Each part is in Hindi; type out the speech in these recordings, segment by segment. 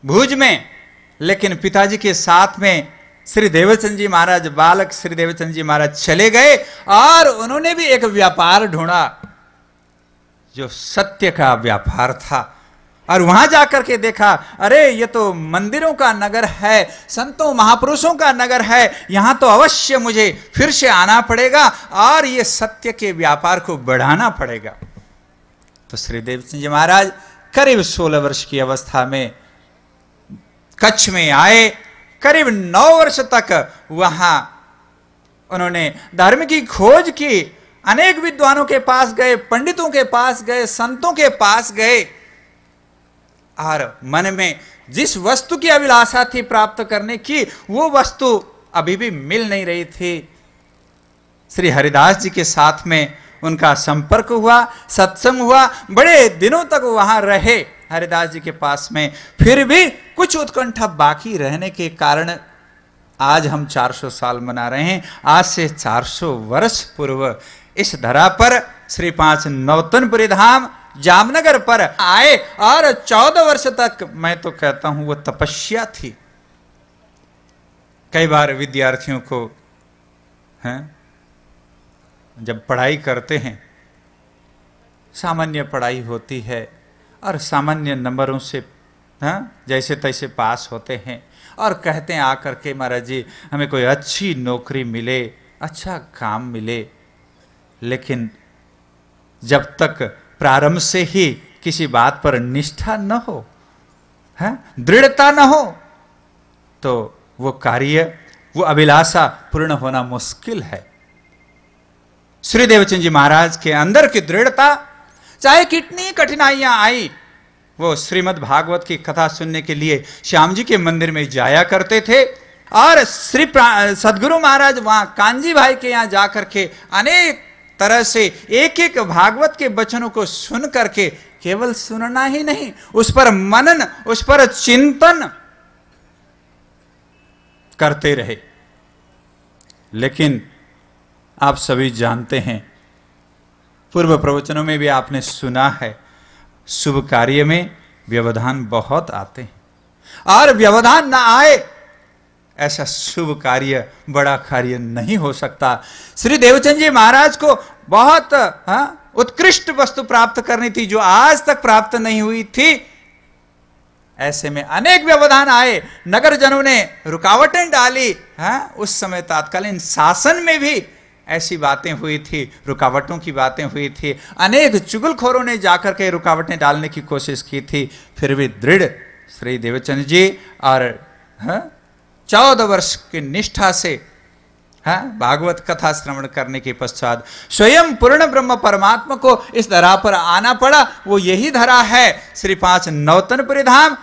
भुज में, लेकिन पिताजी के साथ में श्री देवचंद जी महाराज, बालक श्री देवचंद जी महाराज चले गए और उन्होंने भी एक व्यापार ढूंढा जो सत्य का व्यापार था। और वहां जाकर के देखा, अरे ये तो मंदिरों का नगर है, संतों महापुरुषों का नगर है, यहां तो अवश्य मुझे फिर से आना पड़ेगा और ये सत्य के व्यापार को बढ़ाना पड़ेगा। तो श्री देवचंद जी महाराज करीब 16 वर्ष की अवस्था में कच्छ में आए। करीब 9 वर्ष तक वहां उन्होंने धर्म की खोज की, अनेक विद्वानों के पास गए, पंडितों के पास गए, संतों के पास गए, और मन में जिस वस्तु की अभिलाषा थी प्राप्त करने की, वो वस्तु अभी भी मिल नहीं रही थी। श्री हरिदास जी के साथ में उनका संपर्क हुआ, सत्संग हुआ, बड़े दिनों तक वहां रहे हरिदास जी के पास में। फिर भी कुछ उत्कंठा बाकी रहने के कारण आज हम 400 साल मना रहे हैं। आज से 400 वर्ष पूर्व इस धरा पर श्री 5 नौतनपुरी धाम जामनगर पर आए और 14 वर्ष तक, मैं तो कहता हूं वो तपस्या थी। कई बार विद्यार्थियों को जब पढ़ाई करते हैं, सामान्य पढ़ाई होती है और सामान्य नंबरों से जैसे तैसे पास होते हैं और कहते हैं आकर के, महाराज जी हमें कोई अच्छी नौकरी मिले, अच्छा काम मिले। लेकिन जब तक प्रारंभ से ही किसी बात पर निष्ठा न हो, दृढ़ता न हो, तो वो कार्य, वो अभिलाषा पूर्ण होना मुश्किल है। श्री देवचंद जी महाराज के अंदर की दृढ़ता, चाहे कितनी कठिनाइयां आई, वो श्रीमद् भागवत की कथा सुनने के लिए श्याम जी के मंदिर में जाया करते थे और श्री सदगुरु महाराज वहां कांजी भाई के यहां जाकर के अनेक तरह से एक एक भागवत के वचनों को सुन करके, केवल सुनना ही नहीं, उस पर मनन, उस पर चिंतन करते रहे। लेकिन आप सभी जानते हैं, पूर्व प्रवचनों में भी आपने सुना है, शुभ कार्य में व्यवधान बहुत आते हैं और व्यवधान ना आए ऐसा शुभ कार्य, बड़ा कार्य नहीं हो सकता। श्री देवचंद जी महाराज को बहुत उत्कृष्ट वस्तु प्राप्त करनी थी जो आज तक प्राप्त नहीं हुई थी। ऐसे में अनेक व्यवधान आए, नगरजनों ने रुकावटें डाली। उस समय तत्कालीन शासन में भी ऐसी बातें हुई थी, रुकावटों की बातें हुई थी, अनेक चुगलखोरों ने जाकर के रुकावटें डालने की कोशिश की थी। फिर भी दृढ़ श्री देवचंद जी और 14 वर्ष की निष्ठा से भागवत कथा श्रवण करने के पश्चात स्वयं पूर्ण ब्रह्म परमात्मा को इस धरा पर आना पड़ा। वो यही धरा है श्री 5 नौतनपुरी धाम।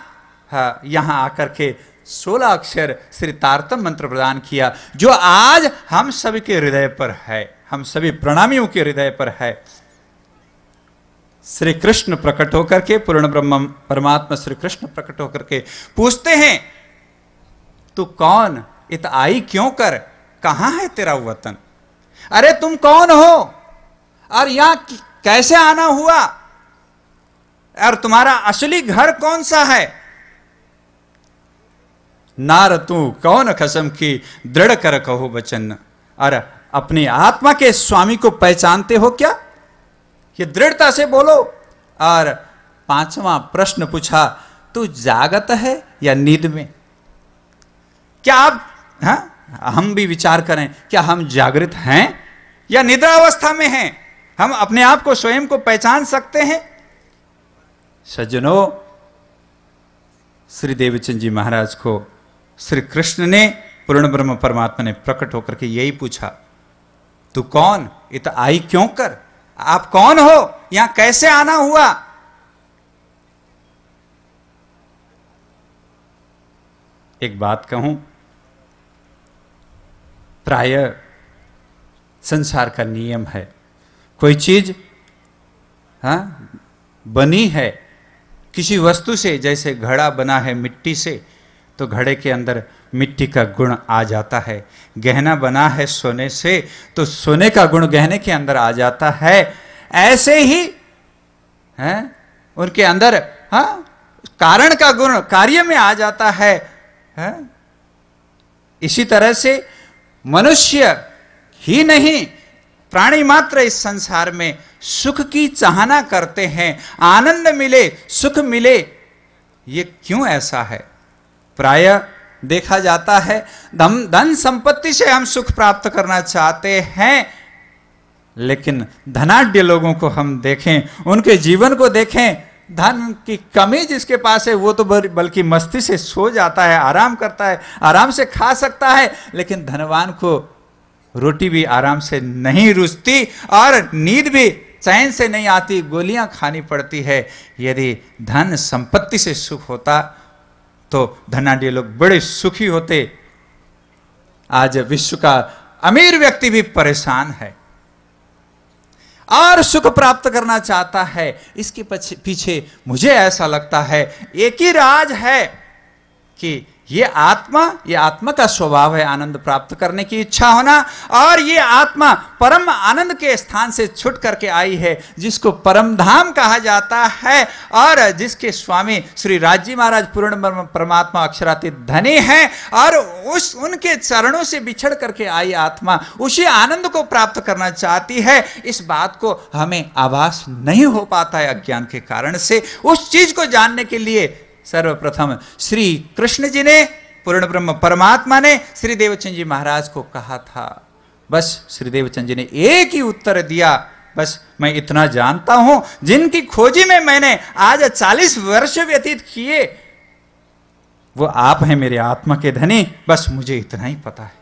यहां आकर के 16 अक्षर श्री तारतम मंत्र प्रदान किया, जो आज हम सभी के हृदय पर है, हम सभी प्रणामियों के हृदय पर है। श्री कृष्ण प्रकट होकर के, पूर्ण ब्रह्म परमात्मा श्री कृष्ण प्रकट होकर के पूछते हैं, तू कौन, इत आई क्यों कर, कहां है तेरा वतन? अरे तुम कौन हो और यहां कैसे आना हुआ, और तुम्हारा असली घर कौन सा है? नार तू कौन कसम की दृढ़ कर कहो वचन। और अपनी आत्मा के स्वामी को पहचानते हो क्या? ये दृढ़ता से बोलो। और 5वां प्रश्न पूछा, तू जागत है या नींद में? क्या आप हम भी विचार करें, क्या हम जागृत हैं या निद्रा अवस्था में हैं? हम अपने आप को, स्वयं को पहचान सकते हैं? सज्जनों, श्री देवचंद जी महाराज को श्री कृष्ण ने, पूर्ण ब्रह्म परमात्मा ने प्रकट होकर के यही पूछा, तू कौन, इत आई क्यों कर, आप कौन हो, यहां कैसे आना हुआ? एक बात कहूं, प्राय संसार का नियम है, कोई चीज बनी है किसी वस्तु से, जैसे घड़ा बना है मिट्टी से, तो घड़े के अंदर मिट्टी का गुण आ जाता है। गहना बना है सोने से, तो सोने का गुण गहने के अंदर आ जाता है। ऐसे ही उनके अंदर कारण का गुण कार्य में आ जाता है, इसी तरह से मनुष्य ही नहीं, प्राणी मात्र इस संसार में सुख की चाहना करते हैं, आनंद मिले, सुख मिले। ये क्यों ऐसा है? प्रायः देखा जाता है धन संपत्ति से हम सुख प्राप्त करना चाहते हैं, लेकिन धनाढ्य लोगों को हम देखें, उनके जीवन को देखें, धन की कमी जिसके पास है वो तो बल्कि मस्ती से सो जाता है, आराम करता है, आराम से खा सकता है, लेकिन धनवान को रोटी भी आराम से नहीं रुचती और नींद भी चैन से नहीं आती, गोलियां खानी पड़ती है। यदि धन संपत्ति से सुख होता तो धनाढ्य लोग बड़े सुखी होते। आज विश्व का अमीर व्यक्ति भी परेशान है और सुख प्राप्त करना चाहता है। इसके पीछे मुझे ऐसा लगता है एक ही राज है कि ये आत्मा का स्वभाव है आनंद प्राप्त करने की इच्छा होना, और ये आत्मा परम आनंद के स्थान से छुट करके आई है, जिसको परम धाम कहा जाता है, और जिसके स्वामी श्री राजी महाराज पूर्ण परमात्मा अक्षरातीत धनी हैं, और उनके चरणों से बिछड़ करके आई आत्मा उसी आनंद को प्राप्त करना चाहती है। इस बात को हमें आभास नहीं हो पाता है अज्ञान के कारण से। उस चीज को जानने के लिए सर्वप्रथम श्री कृष्ण जी ने, पूर्ण ब्रह्म परमात्मा ने श्री देवचंद जी महाराज को कहा था। बस श्री देवचंद जी ने एक ही उत्तर दिया, बस मैं इतना जानता हूं, जिनकी खोजी में मैंने आज 40 वर्ष व्यतीत किए, वो आप हैं मेरे आत्मा के धनी, बस मुझे इतना ही पता है।